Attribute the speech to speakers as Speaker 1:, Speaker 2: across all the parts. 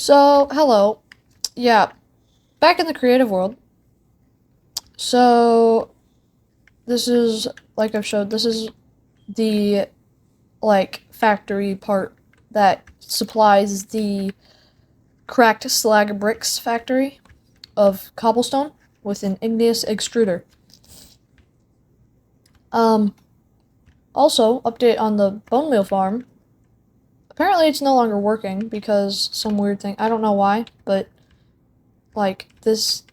Speaker 1: So, hello. Yeah, back in the creative world. So, this is, like I've showed, this is the, factory part that supplies the cracked slag bricks factory of cobblestone with an igneous extruder. Also, update on the bone meal farm. Apparently it's no longer working because some weird thing, I don't know why, but, this,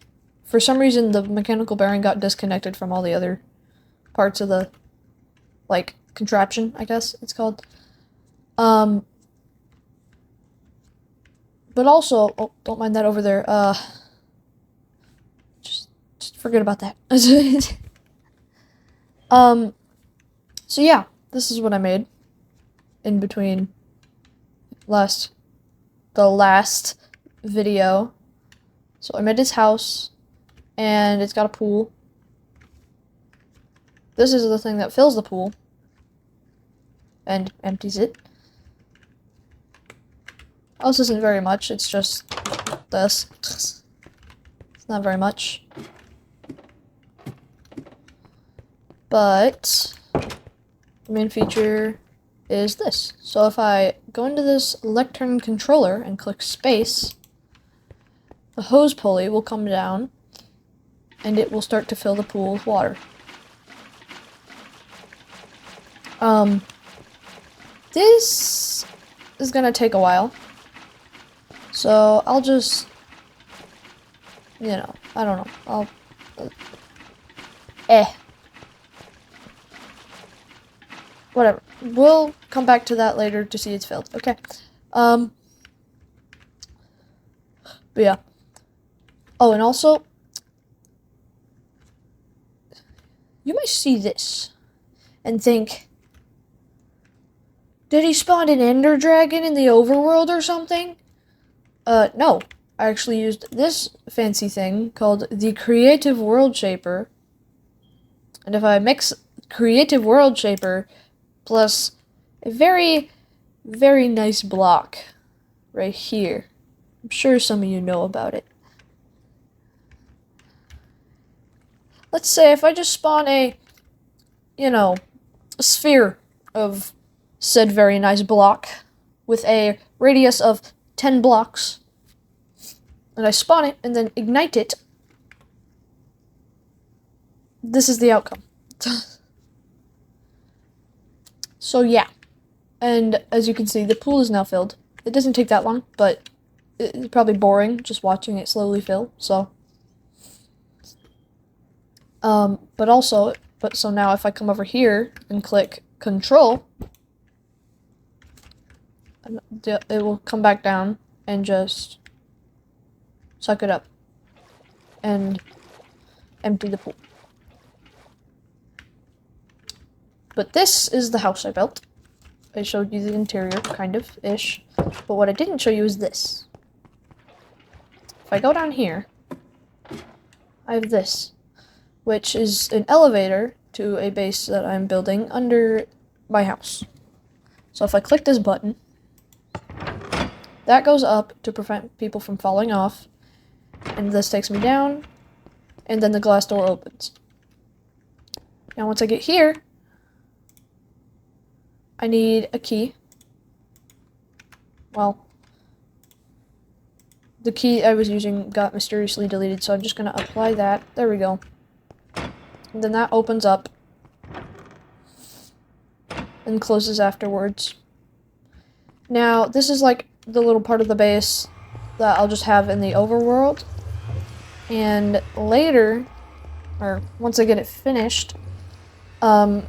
Speaker 1: for some reason the mechanical bearing got disconnected from all the other parts of the, contraption, I guess it's called. But also, oh, don't mind that over there, just forget about that. So yeah, this is what I made in between the last video. So I made this house, and it's got a pool. This is the thing that fills the pool and empties it. House isn't very much, it's just this. It's not very much. But the main feature is this. So if I go into this lectern controller and click space, the hose pulley will come down and it will start to fill the pool with water. This is gonna take a while. So I'll just, I don't know. Whatever. We'll come back to that later to see it's filled. Okay. But yeah. Oh, and also, you might see this and think, did he spawn an ender dragon in the overworld or something? No. I actually used this fancy thing called the Creative World Shaper. And if I mix Creative World Shaper plus a very, very nice block right here, I'm sure some of you know about it. Let's say if I just spawn a sphere of said very nice block with a radius of 10 blocks, and I spawn it and then ignite it, this is the outcome. So yeah, and as you can see, the pool is now filled. It doesn't take that long, but it's probably boring just watching it slowly fill, so. So now if I come over here and click control, it will come back down and just suck it up and empty the pool. But this is the house I built. I showed you the interior, kind of, ish. But what I didn't show you is this. If I go down here, I have this, which is an elevator to a base that I'm building under my house. So if I click this button, that goes up to prevent people from falling off, and this takes me down, and then the glass door opens. Now once I get here, I need a key. Well, the key I was using got mysteriously deleted, so I'm just gonna apply that. There we go. And then that opens up and closes afterwards. Now, this is like the little part of the base that I'll just have in the overworld. And later, or once I get it finished, the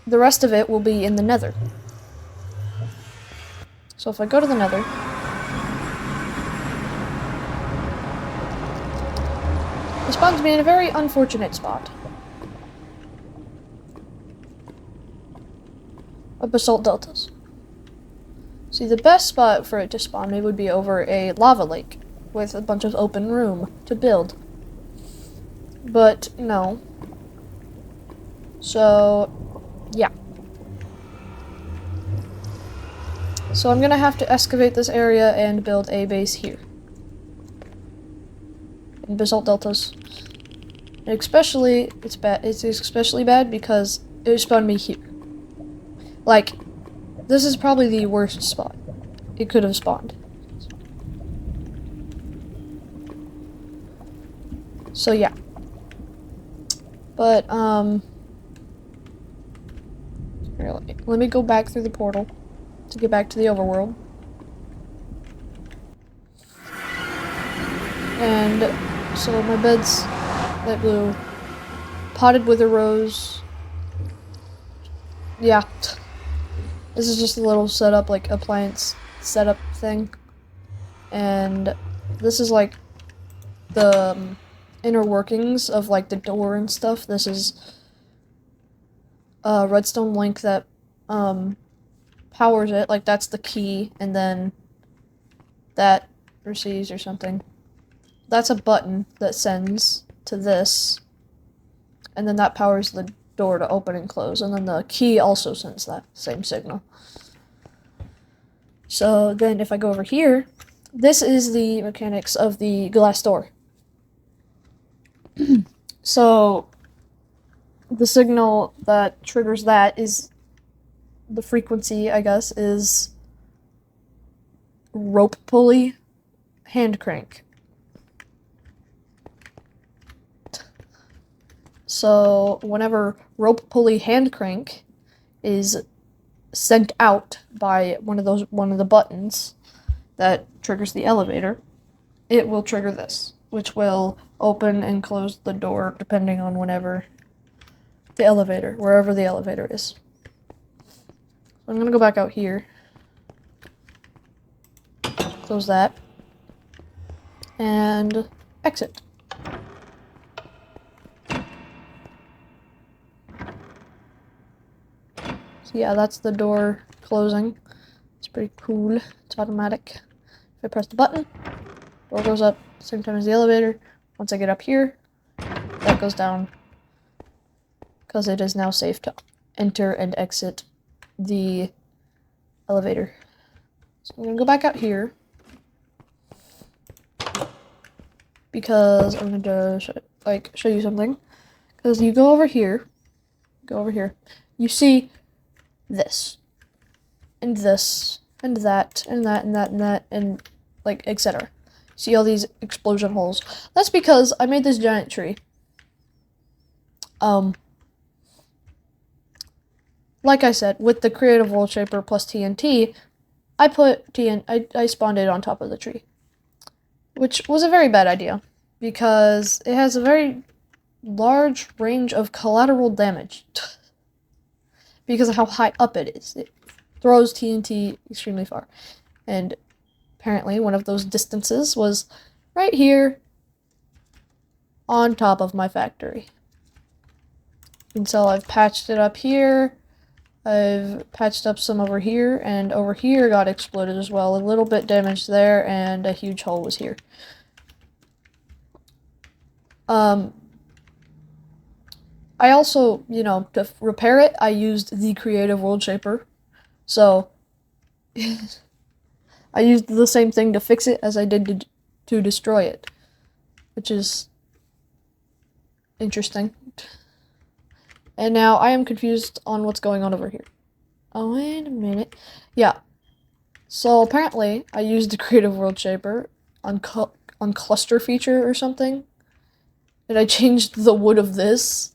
Speaker 1: rest of it will be in the nether. So if I go to the nether, it spawns me in a very unfortunate spot. Of basalt deltas. See, the best spot for it to spawn me would be over a lava lake with a bunch of open room to build. But no. So, yeah. So I'm gonna have to excavate this area and build a base here. In basalt deltas. And especially, it's especially bad because it spawned me here. Like, this is probably the worst spot it could have spawned. So yeah. But, here, let me go back through the portal to get back to the overworld. And so my bed's light blue, potted wither rose. Yeah, this is just a little setup, like appliance setup thing. And this is like the inner workings of like the door and stuff. This is a redstone link that powers it, like that's the key, and then that receives or something. That's a button that sends to this, and then that powers the door to open and close, and then the key also sends that same signal. So then if I go over here, this is the mechanics of the glass door. So the signal that triggers that is the frequency, I guess, is rope pulley hand crank. So whenever rope pulley hand crank is sent out by one of the buttons that triggers the elevator, it will trigger this, which will open and close the door depending on wherever the elevator is. So I'm gonna go back out here, close that, and exit. So yeah, that's the door closing. It's pretty cool. It's automatic. If I press the button, door goes up same time as the elevator. Once I get up here, that goes down, because it is now safe to enter and exit the elevator. So I'm gonna go back out here, because I'm going to show you something. Because you go over here, you see this, and this, and that, and that, and that, and that, and like, etc. See all these explosion holes. That's because I made this giant tree. Like I said, with the creative world shaper plus TNT, I spawned it on top of the tree. Which was a very bad idea, because it has a very large range of collateral damage. Because of how high up it is. It throws TNT extremely far. And apparently one of those distances was right here on top of my factory. And so I've patched it up here. I've patched up some over here, and over here got exploded as well. A little bit damaged there, and a huge hole was here. I also, to repair it, I used the creative world shaper. So, I used the same thing to fix it as I did to destroy it. Which is interesting. And now I am confused on what's going on over here. Oh, wait a minute. Yeah. So apparently, I used the creative world shaper on cluster feature or something. And I changed the wood of this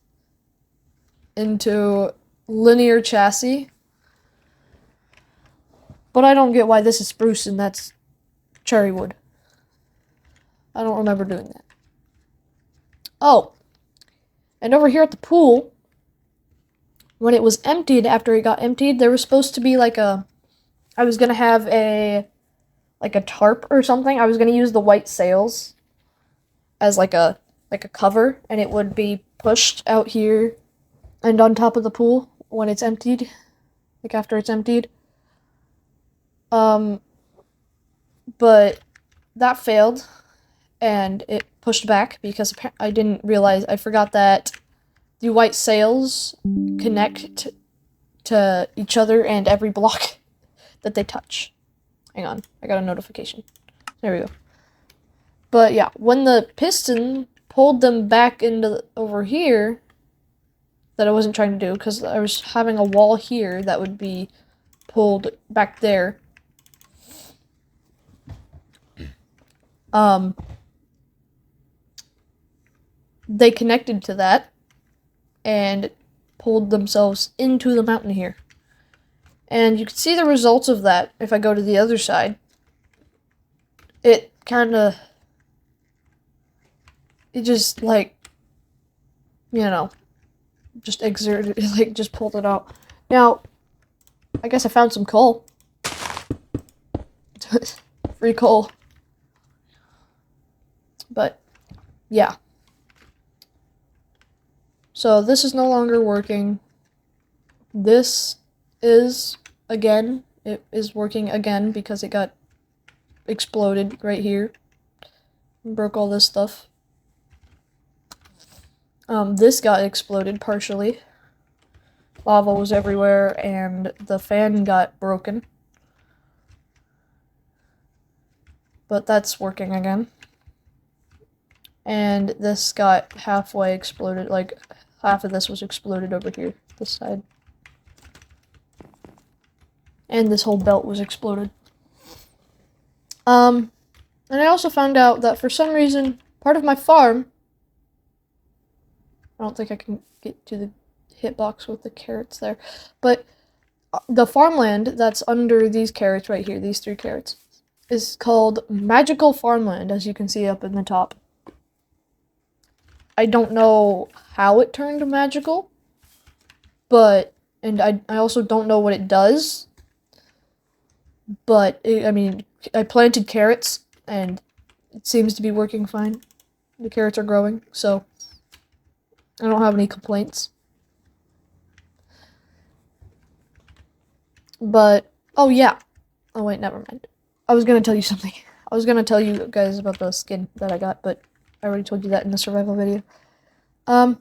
Speaker 1: into linear chassis. But I don't get why this is spruce and that's cherry wood. I don't remember doing that. Oh. And over here at the pool, when it was emptied, after it got emptied, there was supposed to be like I was going to have a tarp or something. I was going to use the white sails as like a cover, and it would be pushed out here and on top of the pool when it's emptied, like after it's emptied. But that failed, and it pushed back because I didn't realize, I forgot that the white sails connect to each other and every block that they touch. Hang on, I got a notification. There we go. But yeah, when the piston pulled them back into over here, that I wasn't trying to do, because I was having a wall here that would be pulled back there. They connected to that and pulled themselves into the mountain here. And you can see the results of that if I go to the other side. It just like, you know, just exerted, like just pulled it out. Now, I guess I found some coal. Free coal. But, yeah. So this is no longer working. This is, again, it is working again because it got exploded right here. Broke all this stuff. This got exploded partially. Lava was everywhere and the fan got broken. But that's working again. And this got halfway exploded, like half of this was exploded over here, this side. And this whole belt was exploded. And I also found out that for some reason, part of my farm, I don't think I can get to the hitbox with the carrots there, but the farmland that's under these carrots right here, these 3 carrots, is called magical farmland, as you can see up in the top. I don't know how it turned magical, but, and I also don't know what it does, but, I mean, I planted carrots, and it seems to be working fine. The carrots are growing, so I don't have any complaints. But, oh yeah. Oh wait, never mind. I was gonna tell you something. I was gonna tell you guys about the skin that I got, but I already told you that in the survival video. So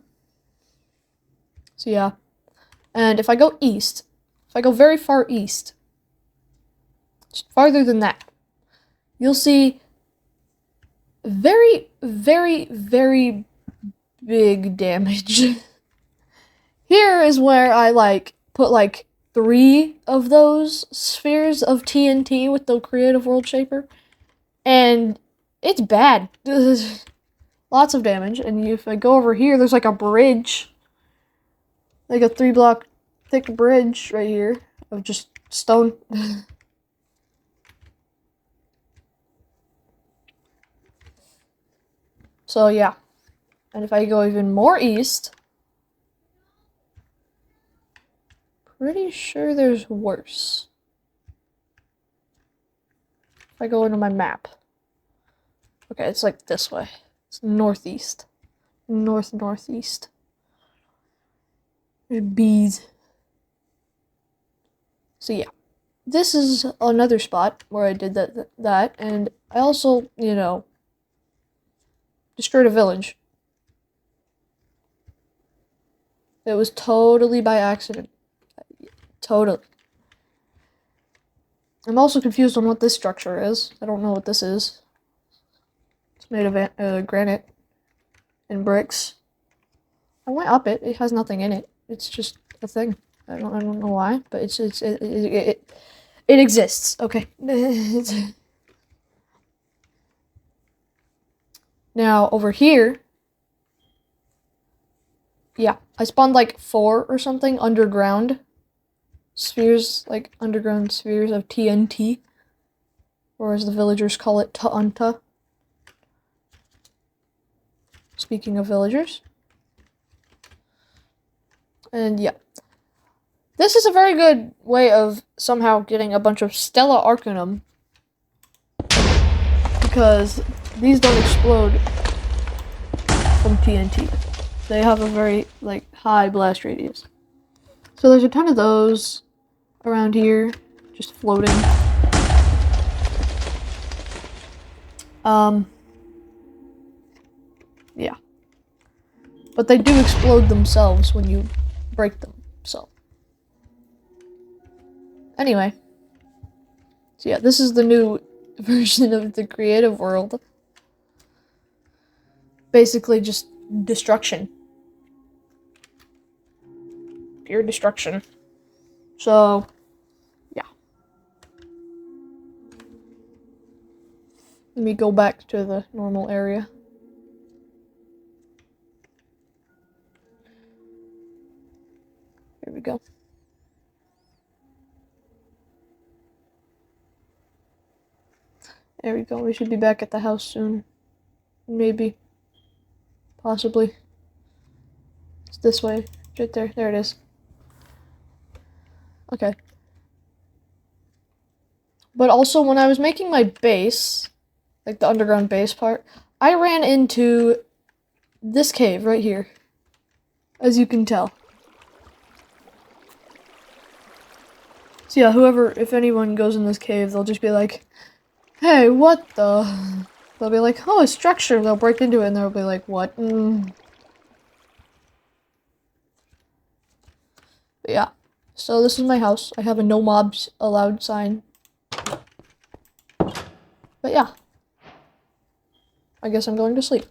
Speaker 1: yeah. And if I go east, if I go very far east, just farther than that, you'll see very, very, very big damage. Here is where I, like, put, like, 3 of those spheres of TNT with the Creative World Shaper, and it's bad. Lots of damage, and if I go over here, there's like a bridge, like a 3-block thick bridge right here of just stone. So yeah, and if I go even more east, pretty sure there's worse. If I go into my map. Okay, it's like this way. It's northeast. Northeast. There's bees. So yeah. This is another spot where I did that, and I also, you know, destroyed a village. It was totally by accident. Totally. I'm also confused on what this structure is. I don't know what this is. It's made of granite and bricks. I went up it. It has nothing in it. It's just a thing. I don't know why, but it exists. Okay. Now over here, yeah, I spawned like 4 or something underground spheres, like underground spheres of TNT, or as the villagers call it, Ta'unta. Speaking of villagers. And yeah. This is a very good way of somehow getting a bunch of Stella Arcanum, because these don't explode from TNT. They have a very, like, high blast radius. So there's a ton of those around here, just floating. Yeah. But they do explode themselves when you break them, so. Anyway. So yeah, this is the new version of the creative world. Basically just destruction. Pure destruction. So, yeah. Let me go back to the normal area. Here we go. There we go. We should be back at the house soon. Maybe. Possibly. It's this way. Right there. There it is. Okay. But also, when I was making my base, like the underground base part, I ran into this cave right here. As you can tell. So yeah, if anyone goes in this cave, they'll just be like, hey, what the? They'll be like, oh, a structure. They'll break into it and they'll be like, what? But yeah. So this is my house. I have a no mobs allowed sign. But yeah. I guess I'm going to sleep.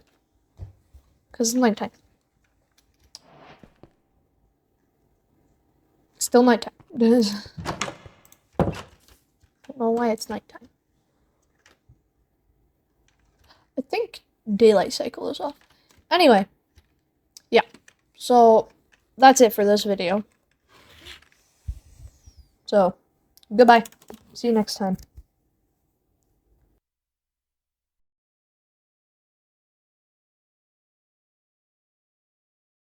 Speaker 1: Because it's nighttime. It's still nighttime. I don't know why it's nighttime. I think daylight cycle is off. Anyway. Yeah. So, that's it for this video. So, goodbye. See you next time.